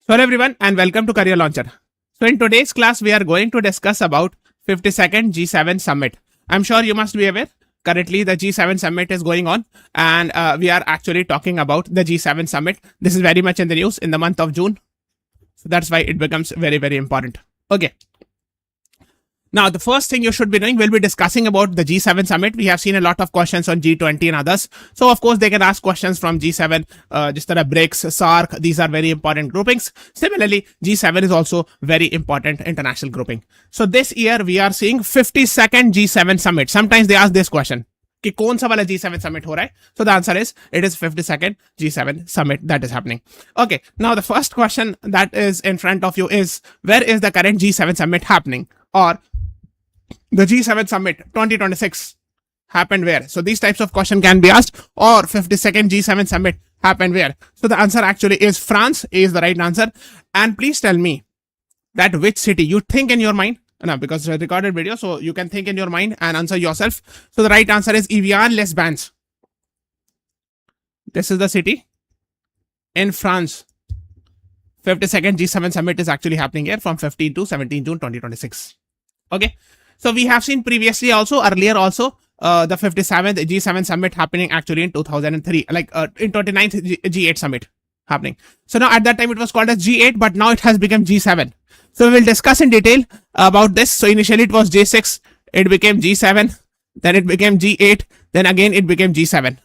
Hello everyone and welcome to Career Launcher. So in today's class, we are going to discuss about 52nd G7 Summit. I'm sure you must be aware, currently the G7 Summit is going on and we are actually talking about the G7 Summit. This is very much in the news in the month of June. So that's why it becomes very, very important. Okay. Now, the first thing you should be doing, we'll be discussing about the G7 Summit. We have seen a lot of questions on G20 and others. So, of course, they can ask questions from G7, just like BRICS, SAARC. These are very important groupings. Similarly, G7 is also very important international grouping. So, this year, we are seeing 52nd G7 Summit. Sometimes they ask this question. कि कौन सा वाला G7 summit हो रहा है? So the answer is it is 52nd G7 summit that is happening. Okay, now the first question that is in front of you is, where is the current G7 summit happening? Or the G7 summit 2026 happened where? So these types of question can be asked. Or 52nd G7 summit happened where? So the answer actually is France is the right answer. And please tell me that which city you think in your mind. No, because it's a recorded video, so you can think in your mind and answer yourself. So the right answer is Evian-les-Bains. This is the city in France. 52nd G7 summit is actually happening here from 15 to 17 June 2026. Okay. So we have seen previously also, earlier also, the 57th G7 summit happening actually in 2003, like in 29th G8 summit happening. So now at that time it was called as G8, but now it has become G7. So we will discuss in detail about this. So initially it was J6, it became G7, then it became G8, then again it became G7.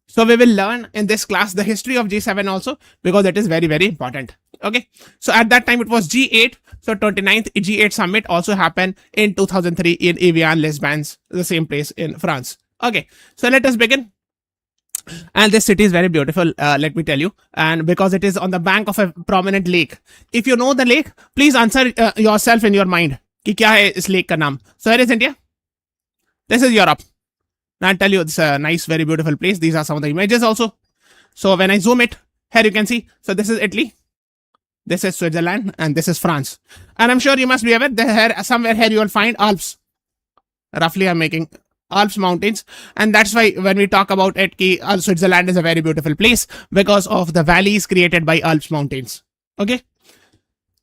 So we will learn in this class the history of G7 also, because it is very, very important. Okay. So at that time it was G8. So 29th G8 summit also happened in 2003 in Evian-les-Bains, the same place in France. Okay. So let us begin. And this city is very beautiful, let me tell you. And because it is on the bank of a prominent lake. If you know the lake, please answer yourself in your mind. Ki kya hai is lake ka naam? So where is India? This is Europe. Now I'll tell you, it's a nice, very beautiful place. These are some of the images also. So when I zoom it, here you can see. So this is Italy. This is Switzerland. And this is France. And I'm sure you must be aware that somewhere here you will find Alps. Roughly I'm making Alps mountains, and that's why when we talk about it, Switzerland is a very beautiful place because of the valleys created by Alps mountains. Okay.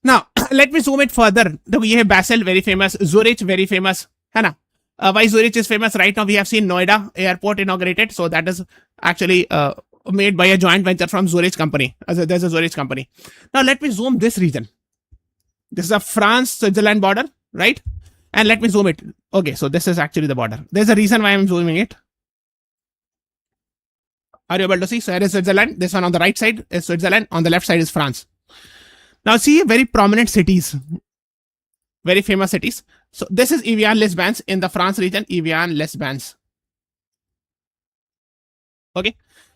Now let me zoom it further. We have Basel, very famous. Zurich, very famous. Hai na? Why Zurich is famous right now? We have seen Noida airport inaugurated. So that is actually made by a joint venture from Zurich company. There's a Zurich company. Now let me zoom this region. This is a France-Switzerland border, right? And let me zoom it. Okay, so this is actually the border. There's a reason why I'm zooming it. Are you able to see? So here is Switzerland. This one on the right side is Switzerland. On the left side is France. Now see very prominent cities. Very famous cities. So this is Evian-les-Bains in the France region. Evian-les-Bains. Okay.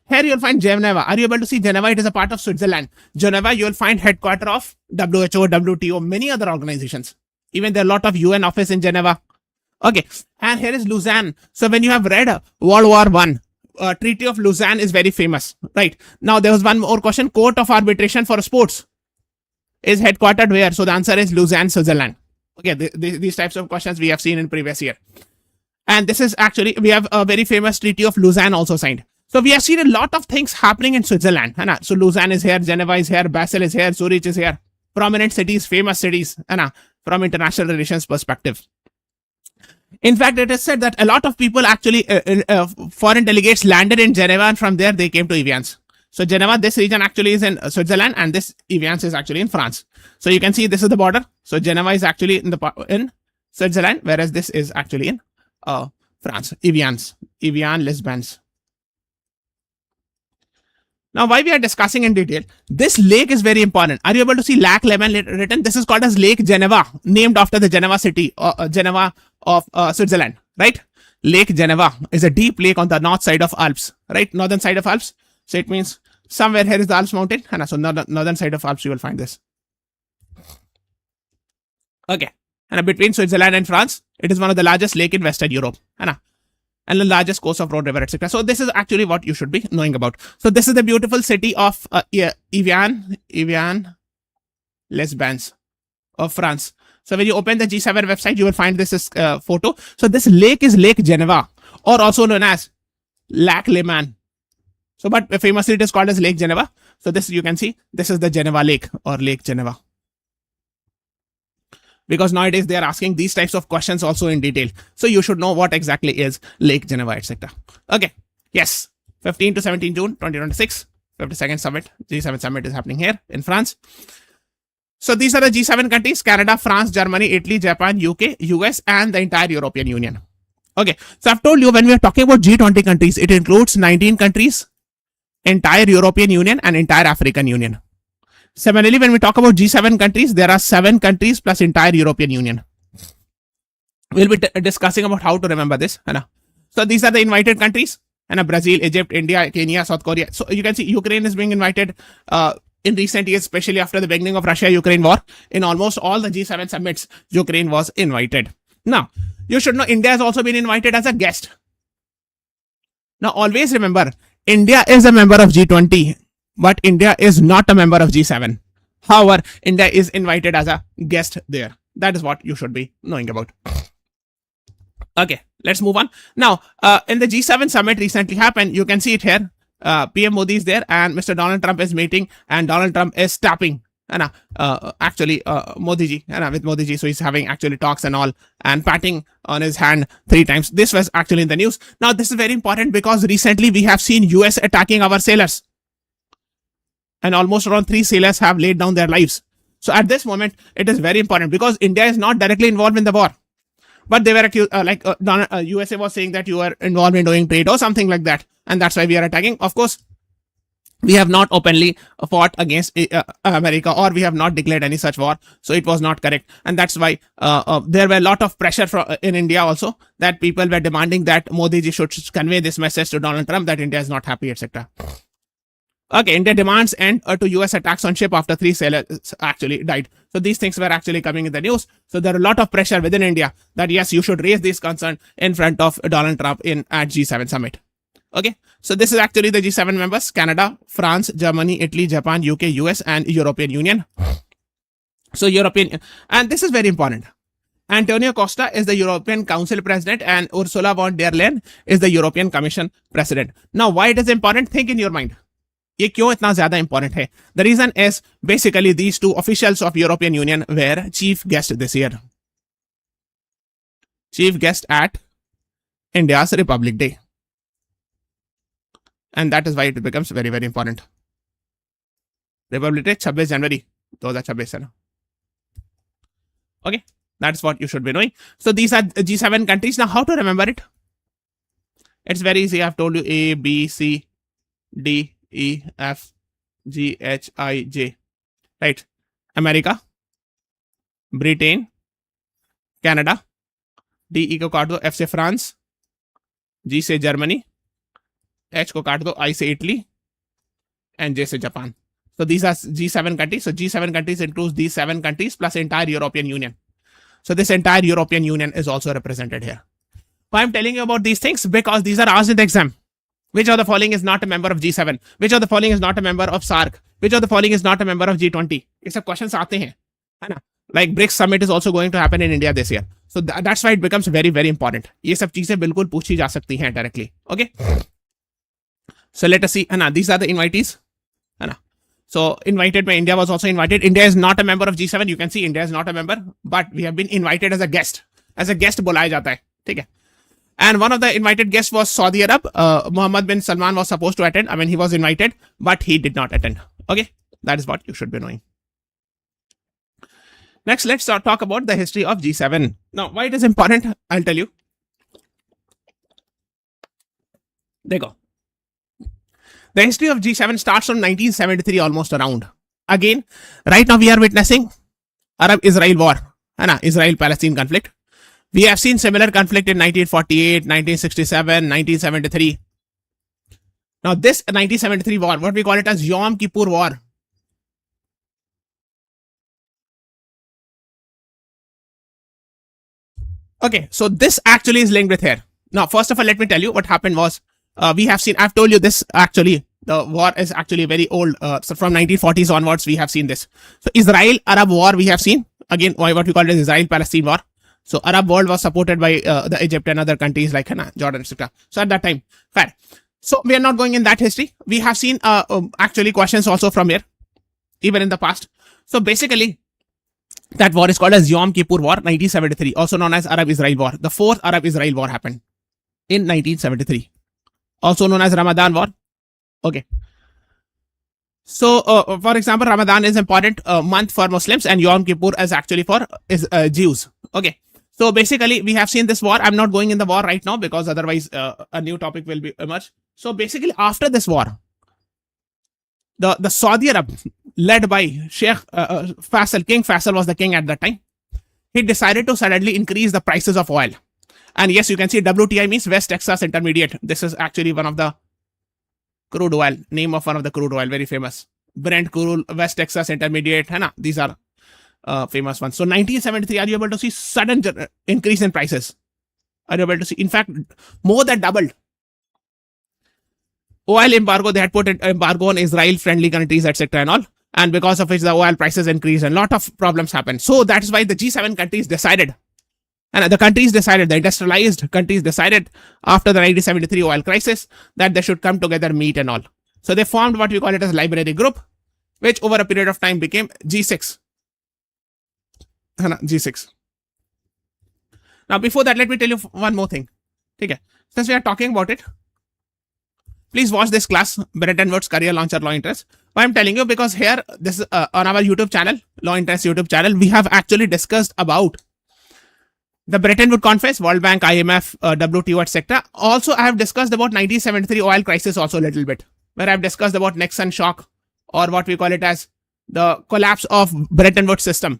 Here you'll find Geneva. Are you able to see Geneva? It is a part of Switzerland. Geneva, you'll find headquarters of WHO, WTO, many other organizations. Even there are a lot of UN office in Geneva. Okay. And here is Lausanne. So when you have read World War I, Treaty of Lausanne is very famous. Right. Now there was one more question. Court of Arbitration for Sports is headquartered where? So the answer is Lausanne, Switzerland. Okay. These types of questions we have seen in previous year. And this is actually, we have a very famous Treaty of Lausanne also signed. So we have seen a lot of things happening in Switzerland. So Lausanne is here, Geneva is here, Basel is here, Zurich is here. Prominent cities, famous cities, from international relations perspective. In fact, it is said that a lot of people actually, foreign delegates landed in Geneva, and from there they came to Evians. So Geneva, this region actually is in Switzerland, and this Evians is actually in France. So you can see this is the border. So Geneva is actually in Switzerland, whereas this is actually in France. Evian-les-Bains. Now, why we are discussing in detail, this lake is very important. Are you able to see Lac Leman written? This is called as Lake Geneva, named after the Geneva city, Geneva of Switzerland, right? Lake Geneva is a deep lake on the north side of Alps, right? Northern side of Alps. So it means somewhere here is the Alps mountain. So northern side of Alps, you will find this. Okay. And between Switzerland and France, it is one of the largest lake in Western Europe. And the largest course of road, river, etc. So this is actually what you should be knowing about. So this is the beautiful city of Evian-les-Bains of France. So when you open the G7 website, you will find this photo. So this lake is Lake Geneva, or also known as Lac Leman. So but famously it is called as Lake Geneva. So this, you can see, this is the Geneva Lake or Lake Geneva. Because nowadays they are asking these types of questions also in detail. So you should know what exactly is Lake Geneva, etc. Okay. Yes. 15 to 17 June 2026. 52nd summit, G7 summit is happening here in France. So these are the G7 countries: Canada, France, Germany, Italy, Japan, UK, US, and the entire European Union. Okay. So I've told you, when we are talking about G20 countries, it includes 19 countries, entire European Union, and entire African Union. Similarly, when we talk about G7 countries, there are 7 countries plus entire European Union. We'll be discussing about how to remember this. So these are the invited countries: Brazil, Egypt, India, Kenya, South Korea. So you can see Ukraine is being invited in recent years, especially after the beginning of Russia-Ukraine war. In almost all the G7 summits, Ukraine was invited. Now, you should know India has also been invited as a guest. Now, always remember, India is a member of G20. But India is not a member of G7. However, India is invited as a guest there. That is what you should be knowing about. Okay, let's move on. Now, in the G7 summit recently happened, you can see it here. PM Modi is there and Mr. Donald Trump is meeting, and Donald Trump is tapping Modi ji, with Modi ji. So he's having actually talks and all, and patting on his hand 3 times. This was actually in the news. Now, this is very important because recently we have seen US attacking our sailors. And almost around 3 sailors have laid down their lives. So at this moment, it is very important because India is not directly involved in the war. But they were accused, USA was saying that you are involved in doing trade or something like that. And that's why we are attacking. Of course, we have not openly fought against America, or we have not declared any such war. So it was not correct. And that's why there were a lot of pressure in India also, that people were demanding that Modi ji should convey this message to Donald Trump that India is not happy, etc. Okay, India demands end to US attacks on ship after 3 sailors actually died. So these things were actually coming in the news. So there are a lot of pressure within India that yes, you should raise this concern in front of Donald Trump at G7 summit. Okay, so this is actually the G7 members: Canada, France, Germany, Italy, Japan, UK, US, and European Union. So European, and this is very important. Antonio Costa is the European Council President and Ursula von der Leyen is the European Commission President. Now, why it is important? Think in your mind. ये क्यों इतना ज्यादा important है? The reason is basically these 2 officials of European Union were chief guest this year. Chief guest at India's Republic Day. And that is why it becomes very, very important. Republic Day 26 January 2026. Okay, that's what you should be knowing. So these are G7 countries. Now, how to remember it? It's very easy. I've told you: A, B, C, D, E, F, G, H, I, J. Right? America, Britain, Canada. D, E को काट दो, F से France, G से Germany, H को काट दो, I से Italy, and J से Japan. So these are G7 countries. So G7 countries includes these 7 countries plus entire European Union. So this entire European Union is also represented here. Why I'm telling you about these things? Because these are asked in the exam. Which of the following is not a member of G7? Which of the following is not a member of SAARC? Which of the following is not a member of G20? ये सब questions आते हैं, है ना? Like BRICS summit is also going to happen in India this year. So that's why it becomes very, very important. ये सब चीजें बिल्कुल पूछी जा सकती हैं directly. Okay? So let us see. है ना? These are the invitees. है ना? So invited by India was also invited. India is not a member of G7. You can see India is not a member, but we have been invited as a guest. As a guest बुलाया जाता है, ठीक है? And one of the invited guests was Saudi Arab. Mohammed bin Salman was supposed to attend. I mean, he was invited, but he did not attend. Okay, that is what you should be knowing. Next, let's talk about the history of G7. Now, why it is important, I'll tell you. Dekho. The history of G7 starts from 1973 almost around. Again, right now we are witnessing Arab-Israel war, Israel-Palestine conflict. We have seen similar conflict in 1948, 1967, 1973. Now this 1973 war, what we call it as Yom Kippur War. Okay, so this actually is linked with here. Now, first of all, let me tell you what happened was, we have seen, I've told you this actually, the war is actually very old. So from 1940s onwards, we have seen this. So Israel-Arab war, we have seen, again, what we call it as Israel-Palestine war. So Arab world was supported by the Egypt and other countries like Jordan, etc. So at that time, fair. So we are not going in that history. We have seen actually questions also from here, even in the past. So basically, that war is called as Yom Kippur War 1973, also known as Arab-Israel War. The fourth Arab-Israel War happened in 1973, also known as Ramadan War. Okay. So, for example, Ramadan is important month for Muslims, and Yom Kippur is actually for Jews. Okay. So basically, we have seen this war. I'm not going in the war right now because otherwise a new topic will be emerged. So basically, after this war, the Saudi Arab, led by Sheikh Faisal, King Faisal was the king at that time. He decided to suddenly increase the prices of oil. And yes, you can see WTI means West Texas Intermediate. This is actually one of the crude oil, name of one of the crude oil, very famous. Brent crude, West Texas Intermediate, hai na? These are famous ones. So 1973, are you able to see sudden increase in prices? Are you able to see? In fact, more than doubled. Oil embargo, they had put an embargo on Israel, friendly countries, etc. and all. And because of which the oil prices increased and a lot of problems happened. So that is why the G7 countries decided, and the industrialized countries decided after the 1973 oil crisis that they should come together, meet and all. So they formed what we call it as library group, which over a period of time became G6. G6. Now before that, let me tell you one more thing. Okay. Since we are talking about it, please watch this class, Bretton Woods Career Launcher Law Interest. Why I'm telling you, because here, this is on our YouTube channel, Law Interest YouTube channel, we have actually discussed about the Bretton Woods Conference, World Bank, IMF, WTO, etc. Also, I have discussed about 1973 oil crisis also a little bit, where I've discussed about Nixon shock, or what we call it as the collapse of Bretton Woods system.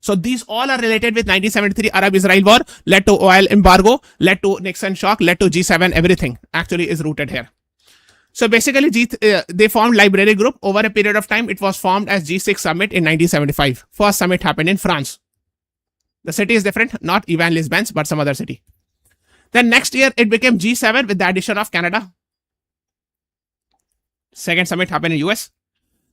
So these all are related with 1973 Arab-Israel war, led to oil embargo, led to Nixon shock, led to G7, everything actually is rooted here. So basically, they formed library group. Over a period of time, it was formed as G6 summit in 1975. First summit happened in France. The city is different, not Evan-les-Bains, but some other city. Then next year, it became G7 with the addition of Canada. Second summit happened in US.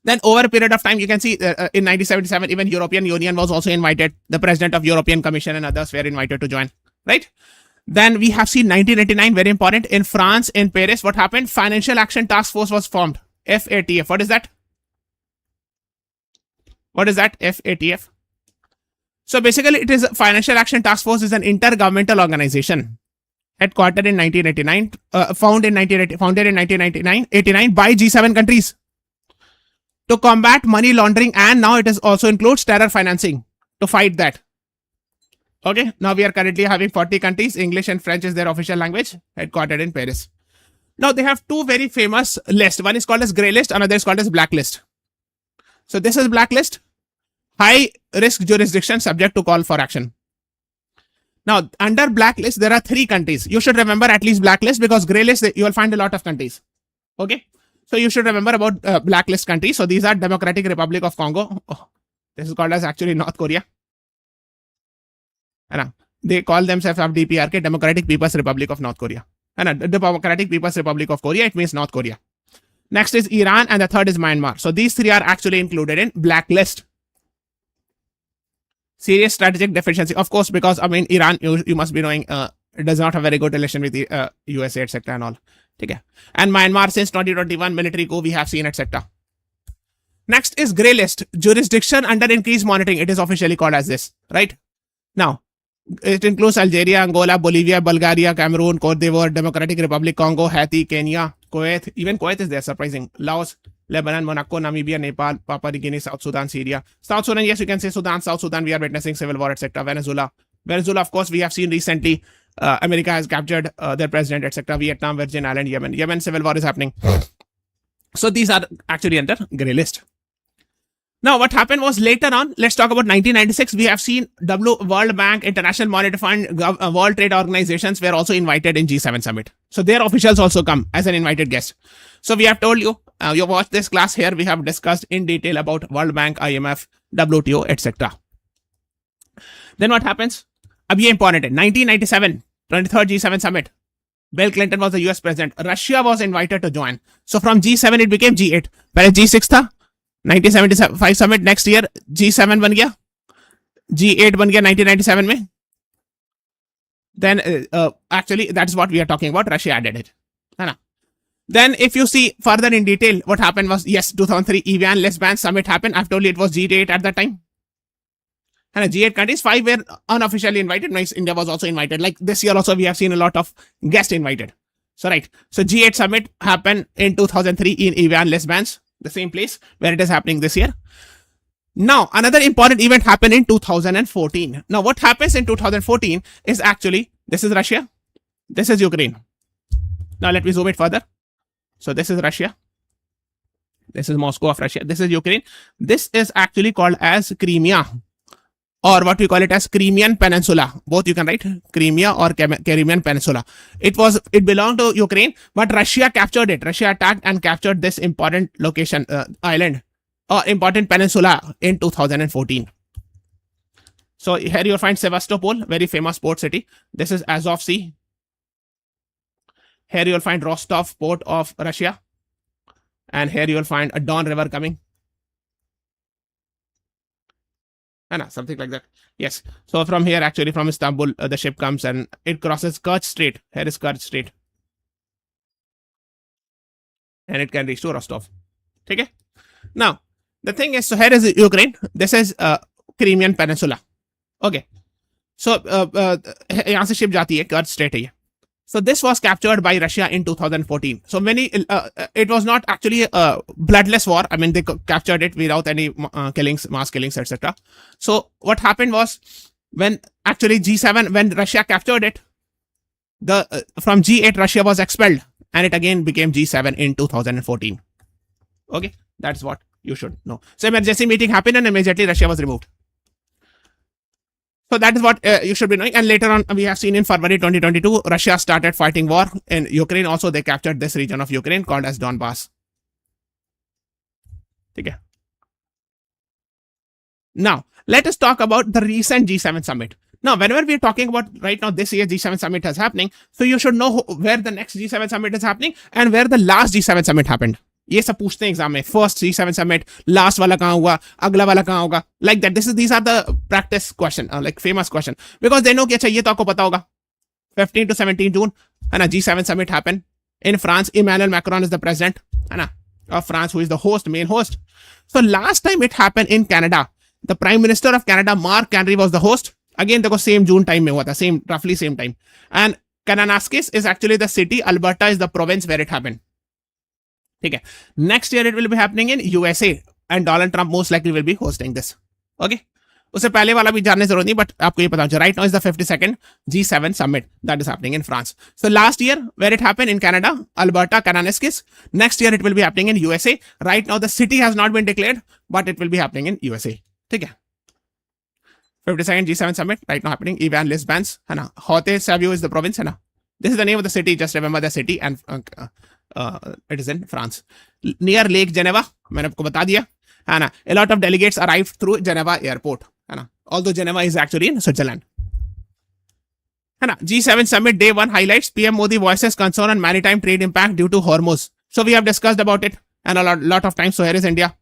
Then over a period of time, you can see in 1977, even European Union was also invited. The president of European Commission and others were invited to join, right? Then we have seen 1989, very important. In France, in Paris, what happened? Financial Action Task Force was formed. FATF. What is that? What is that? FATF. So basically, it is Financial Action Task Force is an intergovernmental organization, headquartered in 1989, founded in 1989 by G7 countries to combat money laundering, and now it is also includes terror financing to fight that. Okay, now we are currently having 40 countries. English and French is their official language, headquartered in Paris. Now they have two very famous lists. One is called as grey list, another is called as blacklist. So this is blacklist, high risk jurisdiction subject to call for action. Now under blacklist, there are 3 countries. You should remember at least blacklist, because grey list, you will find a lot of countries. Okay, so you should remember about blacklist countries. So these are Democratic Republic of Congo. Oh, this is called as actually North Korea. They call themselves DPRK, Democratic People's Republic of North Korea. And Democratic People's Republic of Korea, it means North Korea. Next is Iran, and the third is Myanmar. So these 3 are actually included in blacklist. Serious strategic deficiency, of course, because I mean Iran, you must be knowing, it does not have very good relation with the USA, etc. and all. Okay. And Myanmar, since 2021 military coup, we have seen, etc. Next is grey list, jurisdiction under increased monitoring. It is officially called as this, right? Now, it includes Algeria, Angola, Bolivia, Bulgaria, Cameroon, Cote d'Ivoire, Democratic Republic, Congo, Haiti, Kenya, Kuwait. Even Kuwait is there, surprising. Laos, Lebanon, Monaco, Namibia, Nepal, Papua New Guinea, South Sudan, Syria. South Sudan, yes, you can say Sudan, South Sudan, we are witnessing civil war, etc. Venezuela, of course, we have seen recently, America has captured their president, etc. Vietnam, Virgin Island, Yemen, civil war is happening. So these are actually under grey list. Now, what happened was later on, let's talk about 1996. We have seen World Bank, International Monetary Fund, World Trade Organizations were also invited in G7 summit. So their officials also come as an invited guest. So we have told you, you watch this class here. We have discussed in detail about World Bank, IMF, WTO, etc. Then what happens? Abhi important. 1997, 23rd G7 summit. Bill Clinton was the US president. Russia was invited to join. So from G7, it became G8. But G6 tha. 1975 summit, next year G7 बन गया, G8 बन गया 1997 में. Then actually that's what we are talking about. Russia added it, है ना. Then if you see further in detail, what happened was, yes, 2003 EVAN less band summit happened. I've told you it was G8 at that time. And G8 countries, 5 were unofficially invited. Nice, India was also invited. Like this year also, we have seen a lot of guests invited. So right, so G8 summit happened in 2003 in EVAN less bands, the same place where it is happening this year. Now, another important event happened in 2014. Now, what happens in 2014 is actually, this is Russia, this is Ukraine. Now, let me zoom it further. So, this is Russia. This is Moscow of Russia. This is Ukraine. This is actually called as Crimea, or what we call it as Crimean Peninsula. Both you can write Crimea or Crimean Peninsula. It belonged to Ukraine, but Russia captured it. Russia attacked and captured this important location, island, or important peninsula in 2014. So here you'll find Sevastopol, very famous port city. This is Azov Sea. Here you'll find Rostov, port of Russia. And here you'll find a Don River coming. Something like that. Yes. So from here, actually from Istanbul, the ship comes and it crosses Kerch Strait. Here is Kerch Strait. And it can reach to Rostov. Okay. Now, the thing is, so here is Ukraine. This is Crimean Peninsula. Okay. So, यहाँ से ship जाती है, Kerch Strait है ये. So this was captured by Russia in 2014. So it was not actually a bloodless war. I mean, they captured it without any killings, mass killings, etc. So what happened was, when actually G7, when Russia captured it, from G8 Russia was expelled, and it again became G7 in 2014. Okay, that's what you should know. So emergency meeting happened and immediately Russia was removed. So that is what you should be knowing. And later on, we have seen in February 2022, Russia started fighting war in Ukraine. Also, they captured this region of Ukraine called as Donbass. Okay. Now, let us talk about the recent G7 summit. Now, whenever we are talking about right now, this year G7 summit is happening. So you should know where the next G7 summit is happening and where the last G7 summit happened. ये सब पूछते हैं exam में, first G7 summit, last वाला कहाँ हुआ, अगला वाला कहाँ होगा, like that. These are the practice question, like famous question, because they know कि अच्छा ये तो आपको पता होगा. 15 to 17 June है ना, G7 summit happened in France. Emmanuel Macron is the president है ना of France, who is the host, main host. So last time it happened in Canada, the Prime Minister of Canada, Mark Carney, was the host. Again देखो same June time में हुआ था, same roughly same time. And Kananaskis is actually the city, Alberta is the province where it happened. ठीक है. Next year it will be happening in USA and Donald Trump most likely will be hosting this. Okay. उससे पहले वाला भी जानने जरूरत नहीं, but आपको ये पता होना. Right now is the 52nd G7 summit that is happening in France. So last year where it happened in Canada, Alberta, Kananaskis. Next year it will be happening in USA. Right now the city has not been declared, but it will be happening in USA. ठीक है. 52nd G7 summit right now happening. Ivan Lisbons है ना. Haute-Savoie is the province है ना. This is the name of the city. Just remember the city, and it is in France, near Lake Geneva. मैंने आपको बता दिया है ना. A lot of delegates arrived through Geneva airport है ना. Although Geneva is actually in Switzerland. है ना. G7 summit day 1 highlights. PM Modi voices concern on maritime trade impact due to Hormuz. So we have discussed about it and a lot of times. So here is India.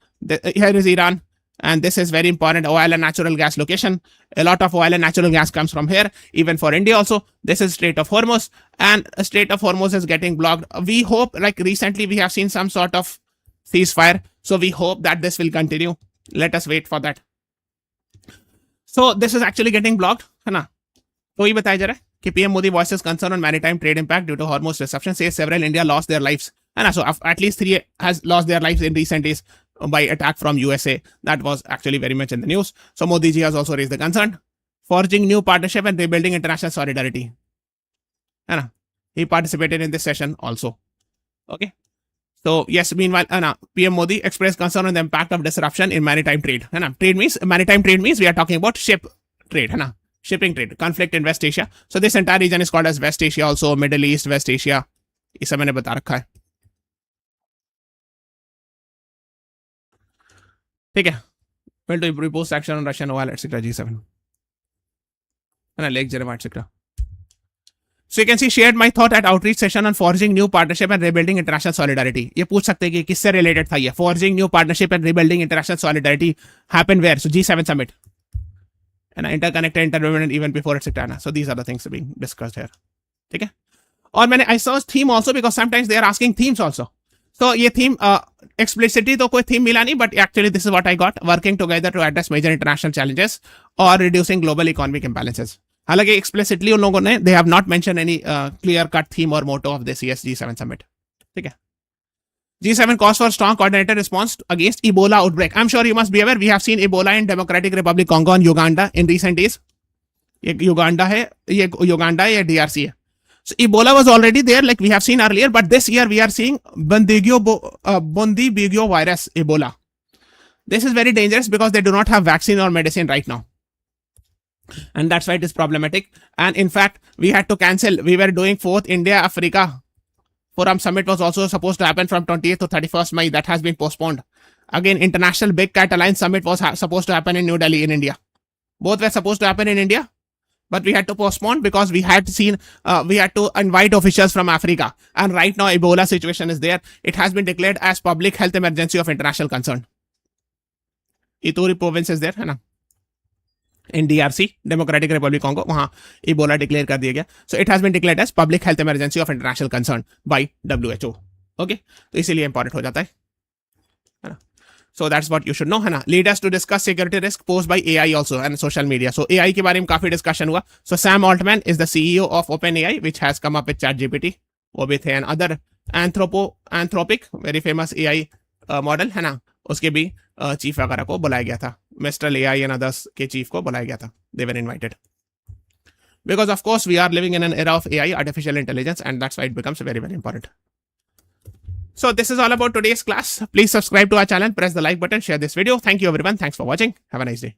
Here is Iran. And this is very important, oil and natural gas location. A lot of oil and natural gas comes from here, even for India also. This is Strait of Hormuz, and Strait of Hormuz is getting blocked. We hope, like recently we have seen some sort of ceasefire. So we hope that this will continue. Let us wait for that. So this is actually getting blocked. है ना. तो ये बताया जा रहा है कि PM Modi voices concern on maritime trade impact due to Hormuz disruption. Says several India lost their lives. है ना. So at least 3 has lost their lives in recent days by attack from USA. That was actually very much in the news. So Modi ji has also raised the concern. Forging new partnership and rebuilding international solidarity. Anna, he participated in this session also. Okay. So yes, meanwhile, Anna, PM Modi expressed concern on the impact of disruption in maritime trade. Anna, maritime trade means we are talking about ship trade. Anna, shipping trade, conflict in West Asia. So this entire region is called as West Asia also, Middle East, West Asia. ये सब मैंने बता रखा है. ठीक है. Well, to propose action on Russian oil, etc. G7. And Lake Geneva, etc. So you can see shared my thought at outreach session on forging new partnership and rebuilding international solidarity. ये पूछ सकते हैं कि किससे related था ये. Forging new partnership and rebuilding international solidarity happened where? So G7 summit. And interconnected, interdependent even before, etc. So these are the things being discussed here. ठीक है. और मैंने I searched theme also because sometimes they are asking themes also. So ये theme explicitly तो कोई theme मिला नहीं, but actually this is what I got: working together to address major international challenges or reducing global economic imbalances. हालांकि explicitly उन लोगों ने they have not mentioned any clear cut theme or motto of this year's G7 summit. ठीक है. G7 calls for strong coordinated response against Ebola outbreak. I'm sure you must be aware, we have seen Ebola in Democratic Republic Congo and Uganda in recent days. ये Uganda है, ये DRC है. So Ebola was already there, like we have seen earlier, but this year we are seeing Bundibugyo virus, Ebola. This is very dangerous because they do not have vaccine or medicine right now. And that's why it is problematic. And in fact, we had to cancel. We were doing 4th India-Africa Forum Summit was also supposed to happen from 20th to 31st May. That has been postponed. Again, International Big Cat Alliance Summit was supposed to happen in New Delhi in India. Both were supposed to happen in India, but we had to postpone because we had seen, we had to invite officials from Africa. And right now, Ebola situation is there. It has been declared as public health emergency of international concern. Ituri province is there, है ना? In DRC, Democratic Republic Congo, वहाँ Ebola declare कर दिया गया. So it has been declared as public health emergency of international concern by WHO. Okay, तो इसीलिए important हो जाता है ना? So that's what you should know, है ना? Lead us to discuss security risk posed by AI also and social media. So AI के बारे में काफी discussion हुआ. So Sam Altman is the CEO of OpenAI, which has come up with ChatGPT. वो भी थे, and other Anthropic, very famous AI model, है ना? उसके भी चीफ वगैरह को बुलाया गया था. Mistral AI and others के चीफ को बुलाया गया था. They were invited. Because of course we are living in an era of AI, artificial intelligence, and that's why it becomes very, very important. So this is all about today's class. Please subscribe to our channel, press the like button, share this video. Thank you everyone. Thanks for watching. Have a nice day.